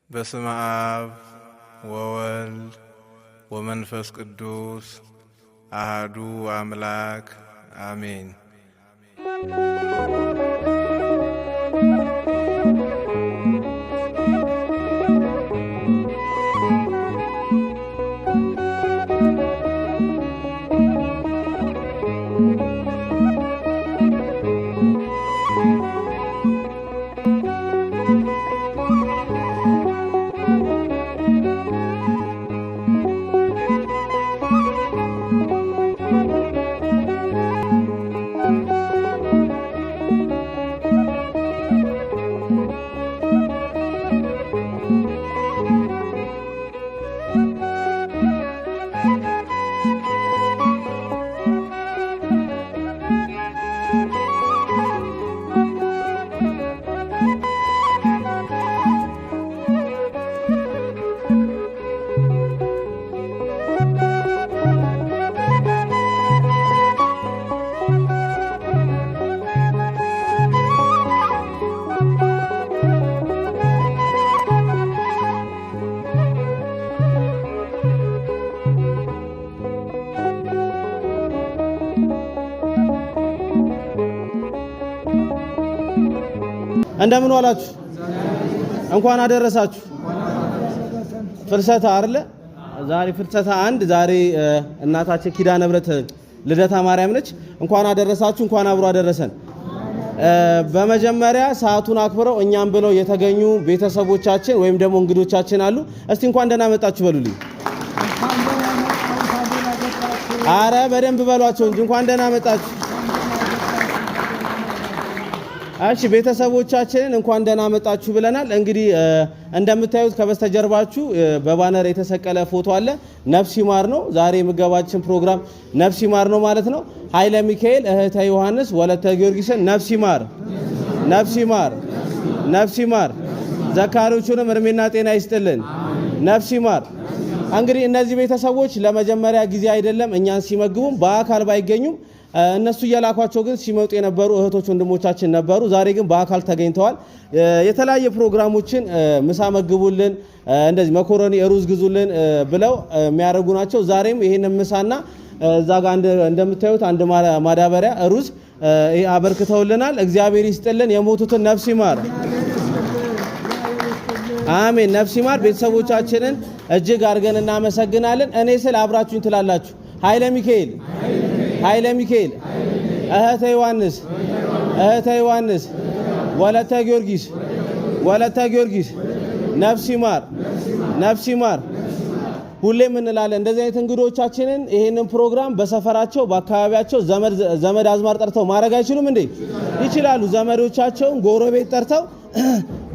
በስመ አብ ወወልድ ወመንፈስ ቅዱስ አሐዱ አምላክ አሜን። እንደምን ዋላችሁ? እንኳን አደረሳችሁ። ፍልሰታ አይደለ? ዛሬ ፍልሰታ አንድ ዛሬ እናታችን ኪዳነ ምሕረት ልደታ ማርያም ነች። እንኳን አደረሳችሁ፣ እንኳን አብሮ አደረሰን። በመጀመሪያ ሰዓቱን አክብረው እኛም ብለው የተገኙ ቤተሰቦቻችን ወይም ደግሞ እንግዶቻችን አሉ። እስቲ እንኳን ደህና መጣችሁ በሉልኝ። አረ በደንብ በሏቸው እንጂ እንኳን ደህና መጣችሁ። እሺ ቤተሰቦቻችንን እንኳን ደህና መጣችሁ ብለናል። እንግዲህ እንደምታዩት ከበስተጀርባችሁ በባነር የተሰቀለ ፎቶ አለ። ነፍስ ይማር ነው። ዛሬ የምገባችን ፕሮግራም ነፍስ ይማር ነው ማለት ነው። ኃይለ ሚካኤል እህተ ዮሐንስ ወለተ ጊዮርጊስን ነፍስ ይማር፣ ነፍስ ይማር፣ ነፍስ ይማር። ዘካሪዎቹንም እድሜና ጤና ይስጥልን፣ ነፍስ ይማር። እንግዲህ እነዚህ ቤተሰቦች ለመጀመሪያ ጊዜ አይደለም እኛን ሲመግቡም በአካል ባይገኙም እነሱ እየላኳቸው ግን ሲመጡ የነበሩ እህቶች ወንድሞቻችን ነበሩ። ዛሬ ግን በአካል ተገኝተዋል። የተለያየ ፕሮግራሞችን ምሳ መግቡልን፣ እንደዚህ መኮረኒ ሩዝ ግዙልን ብለው የሚያደርጉ ናቸው። ዛሬም ይሄንን ምሳና እዛ ጋር እንደምታዩት አንድ ማዳበሪያ ሩዝ አበርክተውልናል። እግዚአብሔር ይስጥልን። የሞቱትን ነፍስ ይማር፣ አሜን። ነፍስ ይማር። ቤተሰቦቻችንን እጅግ አድርገን እናመሰግናለን። እኔ ስል አብራችሁኝ ትላላችሁ። ኃይለ ሚካኤል፣ ኃይለ ሚካኤል እህተ ዮሐንስ፣ እህተ ዮሐንስ ወለተ ጊዮርጊስ፣ ወለተ ጊዮርጊስ ነፍስ ይማር፣ ነፍስ ይማር። ሁሌም እንላለን እንደዚህ አይነት እንግዶቻችንን ይሄንን ፕሮግራም በሰፈራቸው በአካባቢያቸው ዘመድ አዝማር ጠርተው ማድረግ አይችሉም እንዴ? ይችላሉ። ዘመዶቻቸውን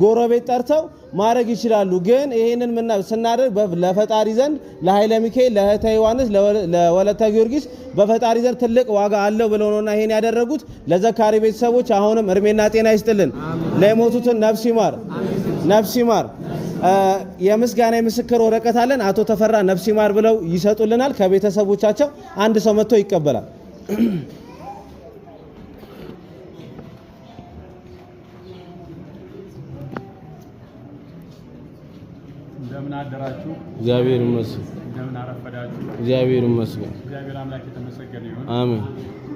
ጎረቤት ጠርተው ማድረግ ይችላሉ። ግን ይሄንን ስናደርግ ለፈጣሪ ዘንድ ለኃይለ ሚካኤል፣ ለእህተ ዮሐንስ፣ ለወለተ ጊዮርጊስ በፈጣሪ ዘንድ ትልቅ ዋጋ አለው ብለው ነውና ይሄን ያደረጉት። ለዘካሪ ቤተሰቦች አሁንም እድሜና ጤና ይስጥልን። ለሞቱትን ነፍስ ይማር፣ ነፍስ ይማር። የምስጋና የምስክር ወረቀት አለን። አቶ ተፈራ ነፍስ ይማር ብለው ይሰጡልናል። ከቤተሰቦቻቸው አንድ ሰው መጥቶ ይቀበላል። እንደምን አደራችሁ? እግዚአብሔር ይመስገን። እንደምን አረፈዳችሁ? እግዚአብሔር ይመስገን። እግዚአብሔር አምላክ የተመሰገነ ይሁን። አሜን።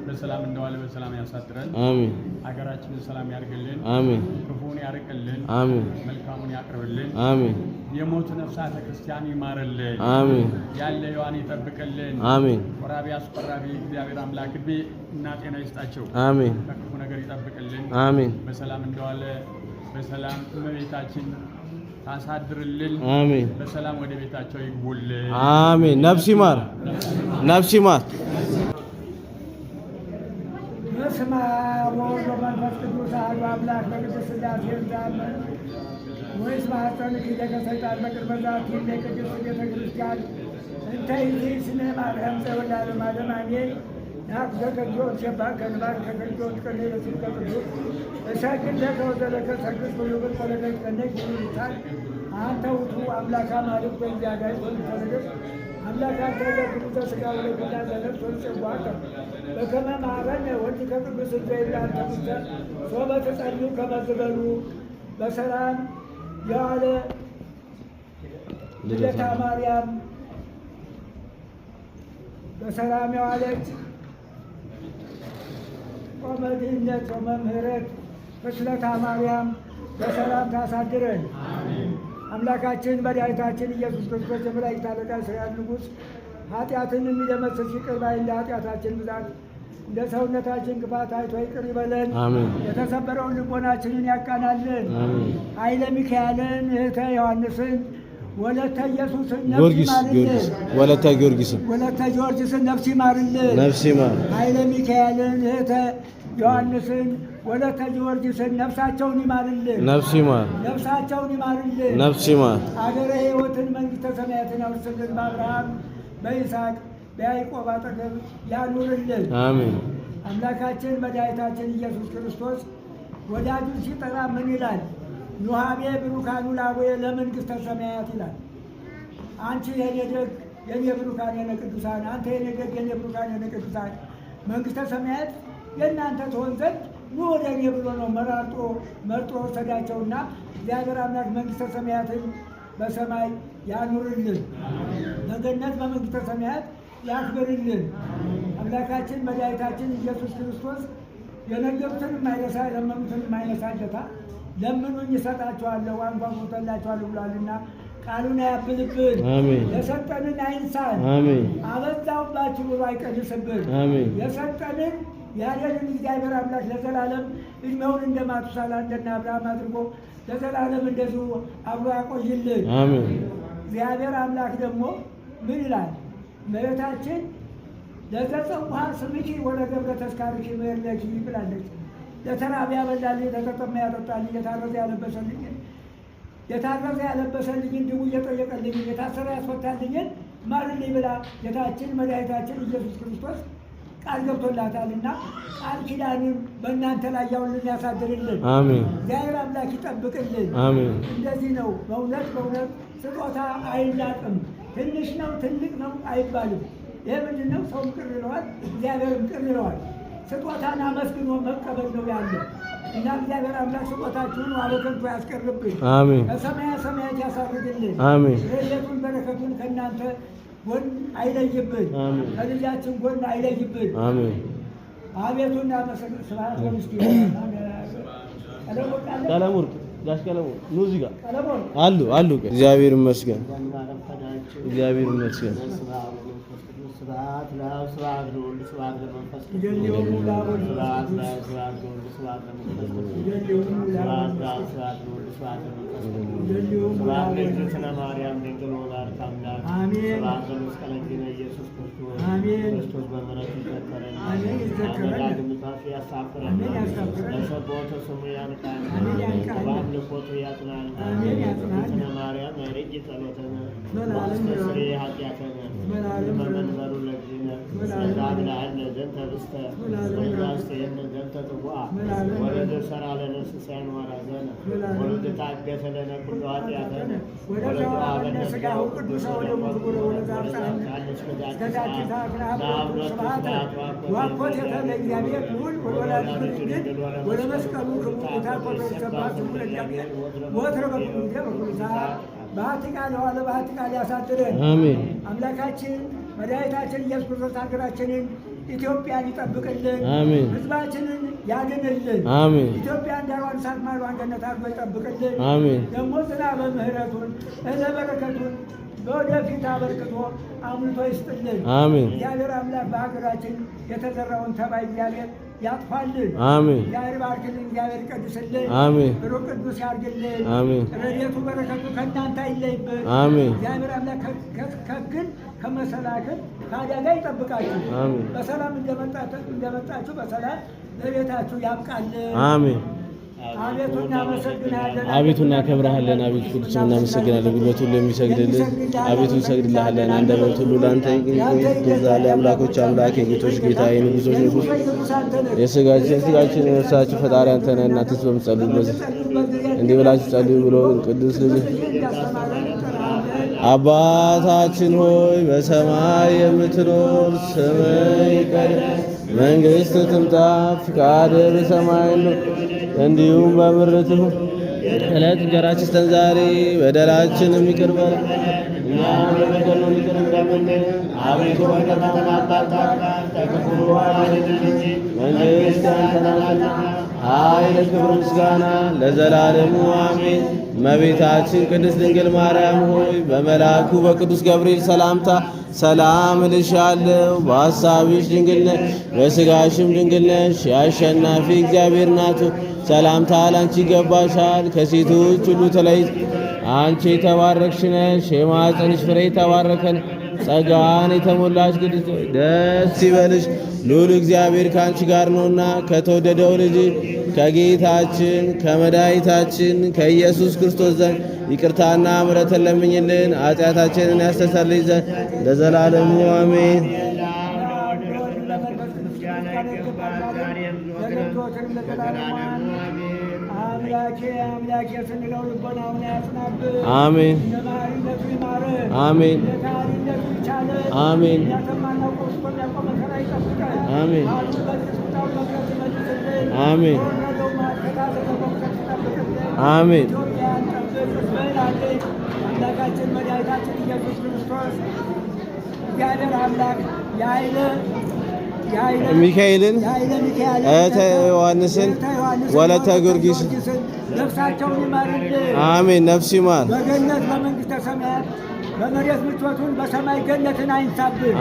በሰላም እንደዋለ በሰላም ያሳድረን። አሜን። ሀገራችንን ሰላም ያርግልን። አሜን። ክፉን ያርቅልን። አሜን። መልካሙን ያቅርብልን። አሜን። የሞቱ ነፍሳተ ክርስቲያን ይማርልን። አሜን። ያለየዋን ይጠብቅልን። አሜን። ቆራቢ አስቆራቢ እግዚአብሔር አምላክ እድሜ እና ጤና ይስጣቸው። አሜን። ከክፉ ነገር ይጠብቅልን። አሜን። በሰላም እንደዋለ በሰላም እመቤታችን ታሳድርልን። አሜን። በሰላም ወደ ቤታቸው ይግቡልን። አሜን። ነፍስ ይማር፣ ነፍስ ይማር። በስመ አብ ወወልድ ወመንፈስ ቅዱስ አሐዱ አምላክ በቅድስት ሥላሴ እንዳመን ወይስ ማኅፀንኪ ለሰይጣን በቅድመ ዛቲ ለቅድስት ቤተ ክርስቲያን እንተ ይእቲ ስነ ማርያም ዘወላደ ማርያም አሜን። ናኩ ከቅዱስ ሸባ ከንባር ከቅዱስ ቅኔ ለስብከ ቅዱስ እሰግድ ለከ ወዘለከ ሰግድ ወይብል ቆለከ ቀነች ይሉታል። አንተ ውእቱ አምላከ አማልክት በእግዚአብሔር ተሰገድ አምላካተ ለቅዱስ ሥጋ ወለክና ዘነፍስ ወጽዋከ በከመ ማረነ ወልድ ከቅዱስ ዘይላን ተሙተ ሶበ ተጸልዩ ከመ ዝበሉ በሰላም የዋለ ልደታ ማርያም በሰላም የዋለች ጾመ ድህነት ጾመ ምሕረት ፍስለታ ማርያም በሰላም ታሳድረን። አምላካችን መድኃኒታችን ኢየሱስ ክርስቶስ የመላእክት አለቃ የሠራዊት ንጉሥ ኃጢአትን የሚደመስስ ይቅር ባይ እንደ ኃጢአታችን ብዛት እንደ ሰውነታችን ክፋት አይቶ ይቅር ይበለን። የተሰበረውን ልቦናችንን ያቃናልን። ኃይለ ሚካኤልን እህተ ዮሐንስን ወለተ ኢየሱስን ነፍስ ይማርልን። ወለተ ጊዮርጊስን ነፍስ ይማርልን። ነፍስ ይማር። ኃይለ ሚካኤልን እህተ ዮሐንስን ወለተ ጊዮርጊስን ነፍሳቸውን ይማርልን። ነፍስ ይማር። ነፍሳቸውን ይማርልን። ነፍስ ይማር። አገረ ሕይወትን መንግሥተ ሰማያትን ያውርስልን። በአብርሃም በይስሐቅ በያዕቆብ አጠገብ ያኑርልን። አሜን። አምላካችን መድኃኒታችን ኢየሱስ ክርስቶስ ወዳጁን ሲጠራ ምን ይላል? ኑሃቤ ብሩካኑ ላቦየ ለመንግሥተ ሰማያት ይላል። አንቺ የኔ ደግ የኔ ብሩካን የኔ ቅዱሳን፣ አንተ የኔ ደግ የኔ ብሩካን የኔ ቅዱሳን መንግሥተ ሰማያት የእናንተ ትሆን ዘንድ ኑ ወደ እኔ ብሎ ነው መርጦ ወሰዳቸውና እግዚአብሔር አምላክ መንግሥተ ሰማያትን በሰማይ ያኑርልን። በገነት በመንግሥተ ሰማያት ያክብርልን። አምላካችን መድኃኒታችን ኢየሱስ ክርስቶስ የነገሩትን የማይረሳ የለመኑትን የማይነሳ ጌታ ለምኑኝ እሰጣችኋለሁ አንኳኩላችኋለሁ ብሏልና ቃሉን አያብልብን። የሰጠንን አይንሳን። አበዛውባችሁ ብሎ አይቀንስብን። የሰጠንን ያለንን እግዚአብሔር አምላክ ለዘላለም እድሜውን እንደ ማቱሳላ እንደና አብርሃም አድርጎ ለዘላለም እንደዚሁ አብሮ ያቆይልን። እግዚአብሔር አምላክ ደግሞ ምን ይላል? እመቤታችን ለዘጸውዐ ስምኪ ወለገብረ ተስካርኪ ምሕረትኪ ብላለች። ለተራበ ያበላልኝ፣ ለተጠማ ያጠጣልኝ፣ የታረዘ ያለበሰልኝን፣ ድውይ እየጠየቀልኝን፣ የታሰረ ያስፈታልኝን ማርልኝ ብላ ጌታችን መድኃኒታችን ኢየሱስ ክርስቶስ ቃል ገብቶላታልና ቃል ኪዳኑን በእናንተ ላይ ያውልን ያሳድርልን። እግዚአብሔር አምላክ ይጠብቅልን። እንደዚህ ነው። በእውነት ስጦታ አይናቅም። ትንሽ ነው ትልቅ ነው አይባልም። ይህ ምንድን ነው? ሰውም ቅር ይለዋል፣ እግዚአብሔርም ቅር ይለዋል። ስጦታን አመስግኖ መቀበል ነው ያለ እና እግዚአብሔር አምላክ ስጦታችሁን አበከንቱ ያስቀርብን። ከሰማያ ሰማያት ያሳርግልን። ረድኤቱን በረከቱን ከእናንተ ጎን አይለይብን፣ ከልጃችን ጎን አይለይብን። አቤቱ እናመሰግን። ስብሐት ወምስጋና ቀለሙርቅ ጋሽ ቀለሙ ኑ እዚህ ጋር አሉ። እግዚአብሔር ይመስገን። እግዚአብሔር ይመስገን። ስብሐት ለአብ ስብሐት ለወልድ ስብሐት ለመንፈስ ቅዱስ ስብሐት ለእግዝእትነ ማርያም ድንግል ወላዲተ አምላክ ስብሐት ለመስቀለ እግዚእነ ኢየሱስ ክርስቶስ ክርስቶስ በምሕረቱ ይዘከረን አመዳግም ጣፊ ያሳፍረን ለሰቦተ ስሙ ያንቃን በአምልኮቱ ያጽናን እግዝእትነ ማርያም አይረጅ ጸሎተነ ወአስተስሪ ኃጢአተነ ለመንበሩ ለእግዚእነ ሰላም ለአነ ዘንተ ብስተ ወናስተየነ ዘንተ ጽዋዕ ወለደ ሠራ ለነ ስሳን ወራዘነ ወለደ ታገሰ ለነ ኩሉ ኃጢአተነ ወለደ አበነ ሥጋሁ ቅዱሰ ወደሙ ክቡረ ወለዘአብጽሐነ ዋኮቴተ ለእግዚአብሔር ልዑል ወለወላዲቱ ድንግል ወለመስቀሉ ክቡር የታኮተ ይሰብሐት ስሙ ለእግዚአብሔር ወትረ በኩሉ ጊዜ በኩሉ ሰዓት በሀቲ ቃል የዋለ በሀቲ ቃል ያሳድረን። አምላካችን መድኃኒታችን ኢየሱስ ክርስቶስ ሀገራችንን ኢትዮጵያን ይጠብቅልን። ሕዝባችንን ያድንልን። ኢትዮጵያን ዳሯን እሳት ማሯን ገነት አድርጎ ይጠብቅልን። ደግሞ ዝናበ ምሕረቱን እህለ በረከቱን በወደፊት አበርክቶ አምልቶ ይስጥልን። እግዚአብሔር አምላክ በሀገራችን የተዘራውን ተባይ እግዚአብሔር ያጥፋልን። እግዚአብሔር ባርክልን። እግዚአብሔር ይቀድስልን። ብሩክ ቅዱስ ያርግልን። ረድኤቱ በረከቱ ከእናንተ አይለይብን። እግዚአብሔር አምላክ ከግን ከመሰናክል ከአደጋ ይጠብቃችሁ። በሰላም እንደመጣችሁ በሰላም ለቤታችሁ ያብቃልን። አቤቱ እናከብረሃለን። አቤቱ ቅዱስ እናመሰግናለን። ጉልበት ሁሉ የሚሰግድልህ አቤቱ እንሰግድልሃለን። አንደበት ሁሉ ለአንተ ይገዛል። አምላኮች አምላክ፣ የጌቶች ጌታ፣ የንጉሶች ንጉሥ፣ የሥጋችን የነፍሳችን ፈጣሪ አንተ ነህ። እናንተስ በምትጸልዩበት እንዲህ ብላችሁ ጸልዩ ብሎ ቅዱስ ልጅ አባታችን ሆይ በሰማይ የምትኖር ስምህ ይቀደስ፣ መንግሥትህ ትምጣ፣ ፈቃድህ በሰማይ እንዲሁም በምድር ትሁን። ዕለት እንጀራችንን ስጠን ዛሬ፣ በደላችንን ይቅር በለን እኛም የበደልነውን ይቅር እንደምንል፣ አቤቱ ወደ ፈተና አታግባን ከክፉ አድነን እንጂ መንግሥት ያንተ ናትና፣ ኃይል፣ ክብር፣ ምስጋና ለዘላለሙ አሜን። እመቤታችን ቅድስት ድንግል ማርያም ሆይ በመልአኩ በቅዱስ ገብርኤል ሰላምታ ሰላም እልሻለሁ። በሐሳብሽ ድንግል ነሽ፣ በሥጋሽም ድንግል ነሽ። የአሸናፊ እግዚአብሔር እናቱ ሰላምታ ላንቺ ይገባሻል። ከሴቶች ሁሉ ተለይተሽ አንቺ የተባረክሽ ነሽ፣ የማኅፀንሽ ፍሬ የተባረከ ነው። ጸጋን የተሞላሽ ቅድስት ሆይ ደስ ይበልሽ፣ ልዑል እግዚአብሔር ከአንቺ ጋር ነውና ከተወደደው ልጅ ከጌታችን ከመድኃኒታችን ከኢየሱስ ክርስቶስ ዘንድ ይቅርታና ምሕረትን ለምኝልን ኃጢአታችንን ያስተሰርይ ዘንድ ለዘላለሙ አሜን። አምላኬ ስንለው ልቦናውን ያጽናብን። አሜን ለማሪነቱ ይማረን። አሜን ለታሪነቱ ይቻለን። አሜን ያተማናውቀው እስከሚያውቀው መከራ ይጠብቀን። አሜን አሁን በስልጣው መቅረት ይመልስልን። አሜን ወረደው ማከታተል በመቅረት ይጠብቅልን። አሜን ኢትዮጵያን ጠብቅ ሕዝብህን አድን። አምላካችን መድኃኒታችን ኢየሱስ ክርስቶስ እግዚአብሔር አምላክ ሚካኤልን እህተ ዮሐንስን ወለተ ጊዮርጊስ ነፍሳቸውን ይማርልን። አሜን። ነፍስ ይማር በገነት በመንግሥተ ሰማያት በመሬት ምቾቱን በሰማይ ገነትን አይንሳብን።